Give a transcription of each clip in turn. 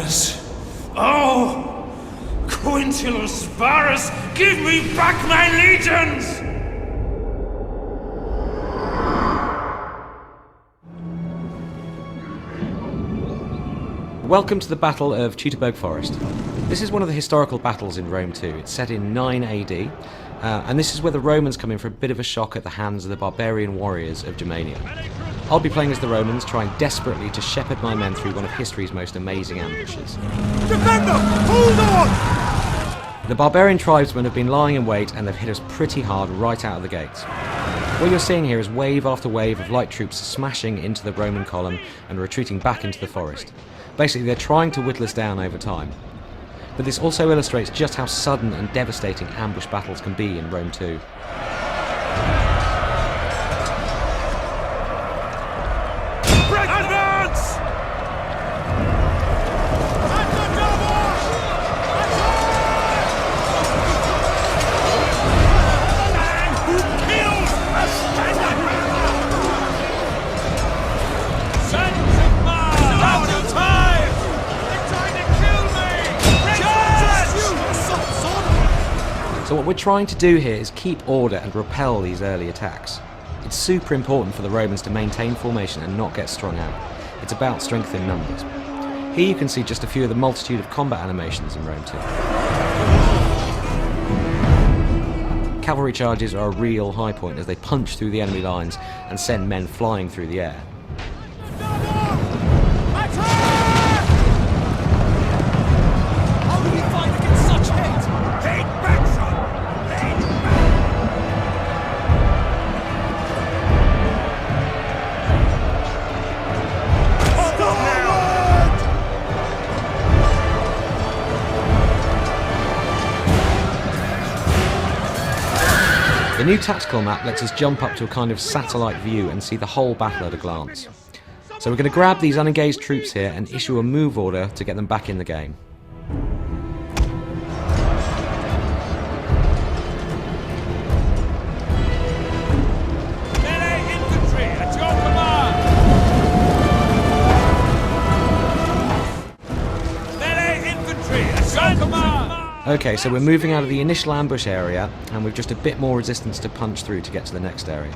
Sparus! Oh! Quintilus Sparus, give me back my legions! Welcome to the Battle of Teutoburg Forest. This is one of the historical battles in Rome too. It's set in 9 AD, and this is where the Romans come in for a bit of a shock at the hands of the barbarian warriors of Germania. I'll be playing as the Romans, trying desperately to shepherd my men through one of history's most amazing ambushes. Defend them! Hold on! The barbarian tribesmen have been lying in wait and they've hit us pretty hard right out of the gates. What you're seeing here is wave after wave of light troops smashing into the Roman column and retreating back into the forest. Basically, they're trying to whittle us down over time. But this also illustrates just how sudden and devastating ambush battles can be in Rome too. Advance! So what we're trying to do here is keep order and repel these early attacks. It's super important for the Romans to maintain formation and not get strung out. It's about strength in numbers. Here you can see just a few of the multitude of combat animations in Rome too. Cavalry charges are a real high point as they punch through the enemy lines and send men flying through the air. The new tactical map lets us jump up to a kind of satellite view and see the whole battle at a glance. So we're going to grab these unengaged troops here and issue a move order to get them back in the game. Melee infantry at your command! Melee infantry at your command! Okay, so we're moving out of the initial ambush area and we've just a bit more resistance to punch through to get to the next area.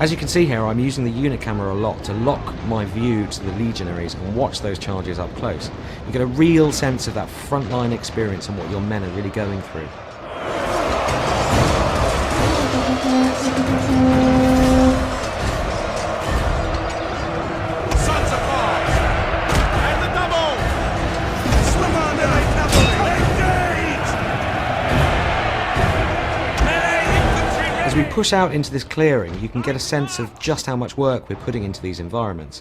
As you can see here, I'm using the unit camera a lot to lock my view to the legionaries and watch those charges up close. You get a real sense of that frontline experience and what your men are really going through. As we push out into this clearing, you can get a sense of just how much work we're putting into these environments.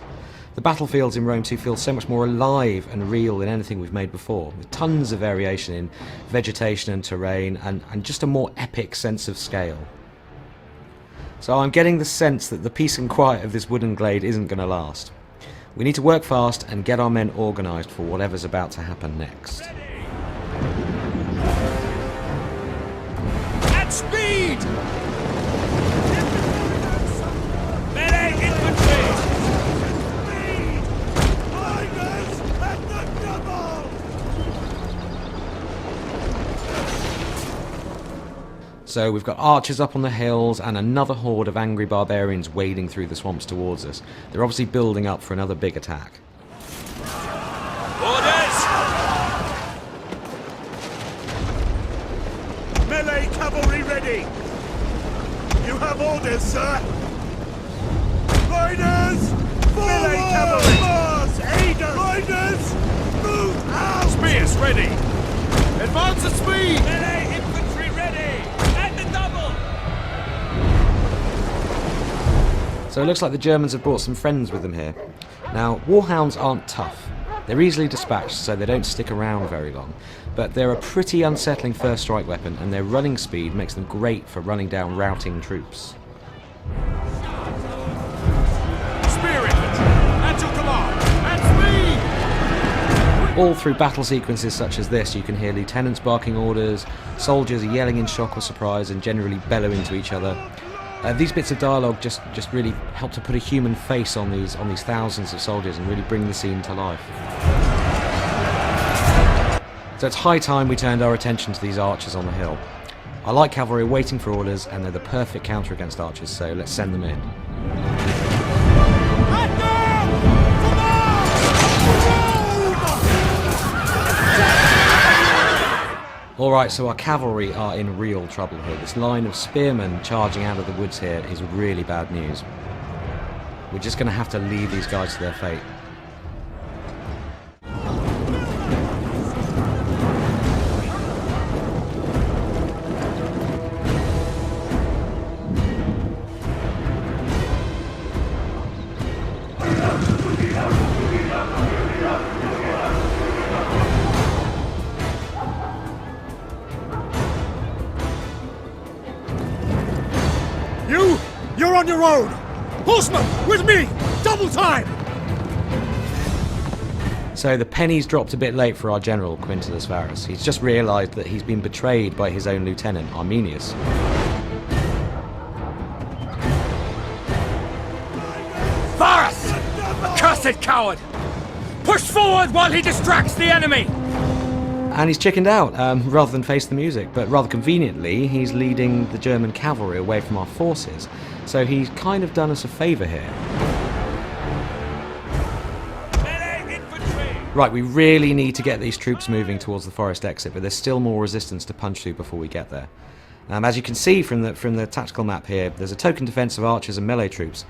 The battlefields in Rome 2 feel so much more alive and real than anything we've made before, with tons of variation in vegetation and terrain, and just a more epic sense of scale. So I'm getting the sense that the peace and quiet of this wooden glade isn't going to last. We need to work fast and get our men organised for whatever's about to happen next. At speed! Melee infantry! Speed! Riders at the double! So we've got archers up on the hills and another horde of angry barbarians wading through the swamps towards us. They're obviously building up for another big attack. Orders! Melee cavalry ready! You have orders, sir! Riders! Forward! Melee cavalry! Mars! Aid us! Riders! Move out! Spears ready! Advance at speed! Melee infantry ready! At the double! So it looks like the Germans have brought some friends with them here. Now, warhounds aren't tough. They're easily dispatched, so they don't stick around very long. But they're a pretty unsettling first strike weapon, and their running speed makes them great for running down routing troops. Spear infantry! At your command! At speed! All through battle sequences such as this, you can hear lieutenants barking orders, soldiers are yelling in shock or surprise and generally bellowing to each other. These bits of dialogue just really help to put a human face on these thousands of soldiers and really bring the scene to life. So it's high time we turned our attention to these archers on the hill. I like cavalry waiting for orders, and they're the perfect counter against archers, so let's send them in. Alright, so our cavalry are in real trouble here. This line of spearmen charging out of the woods here is really bad news. We're just going to have to leave these guys to their fate. You're on your own! Horsemen, with me! Double time! So the penny's dropped a bit late for our general, Quintillus Varus. He's just realised that he's been betrayed by his own lieutenant, Arminius. Varus! Accursed coward! Push forward while he distracts the enemy! And he's chickened out, rather than face the music, but rather conveniently, he's leading the German cavalry away from our forces. So he's kind of done us a favour here. Right, we really need to get these troops moving towards the forest exit, but there's still more resistance to punch through before we get there. As you can see from the tactical map here, there's a token defence of archers and melee troops.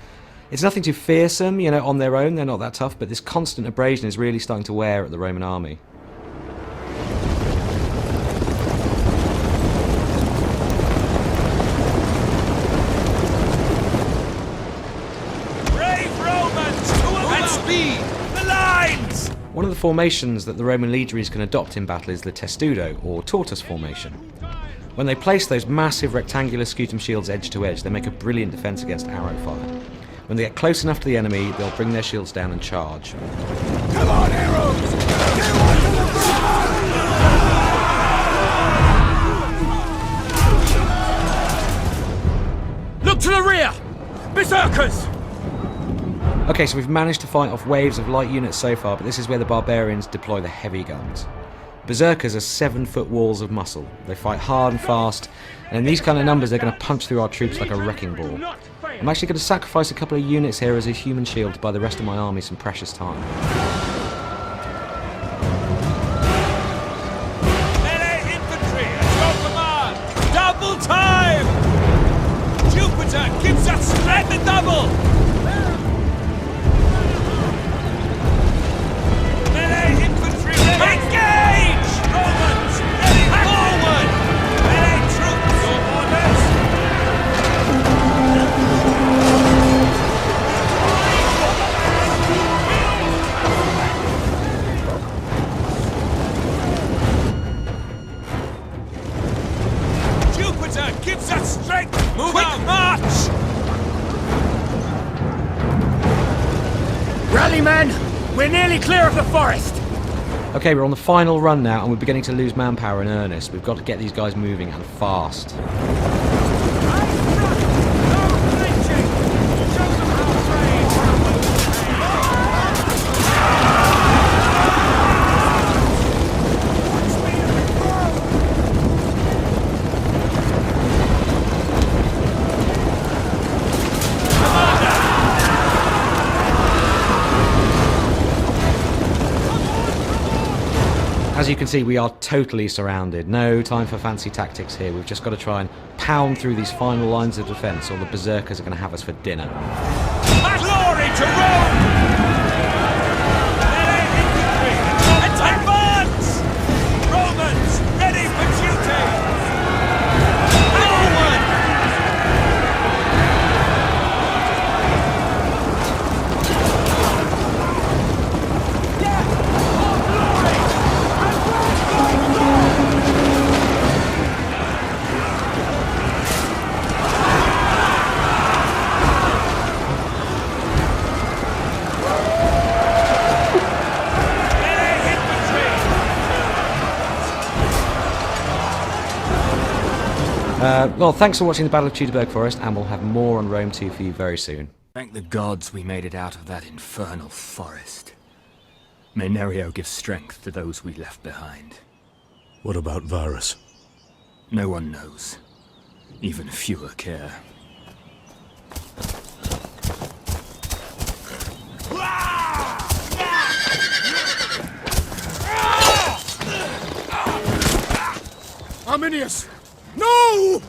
It's nothing too fearsome, you know, on their own, they're not that tough, but this constant abrasion is really starting to wear at the Roman army. One of the formations that the Roman legionaries can adopt in battle is the testudo, or tortoise formation. When they place those massive rectangular scutum shields edge to edge, they make a brilliant defence against arrow fire. When they get close enough to the enemy, they'll bring their shields down and charge. Come on, arrows! Look to the rear! Berserkers! Okay, so we've managed to fight off waves of light units so far, but this is where the barbarians deploy the heavy guns. Berserkers are 7-foot walls of muscle. They fight hard and fast, and in these kind of numbers they're going to punch through our troops like a wrecking ball. I'm actually going to sacrifice a couple of units here as a human shield to buy the rest of my army some precious time. Melee infantry at your command! Double time! Jupiter gives us strength and double! Engage! Romans, heading forward! Melee troops, your orders! Jupiter gives us strength! Move Quick out. March! Rally, men! We're nearly clear of the forest! Okay, we're on the final run now, and we're beginning to lose manpower in earnest. We've got to get these guys moving, and fast. As you can see, we are totally surrounded. No time for fancy tactics here. We've just got to try and pound through these final lines of defence, or the berserkers are going to have us for dinner. Glory to Rome! Melee infantry! Advance! Romans, ready for duty! Forward! Well, thanks for watching the Battle of Teutoburg Forest, and we'll have more on Rome 2 for you very soon. Thank the gods we made it out of that infernal forest. May Nerio give strength to those we left behind. What about Varus? No one knows. Even fewer care. Arminius! No!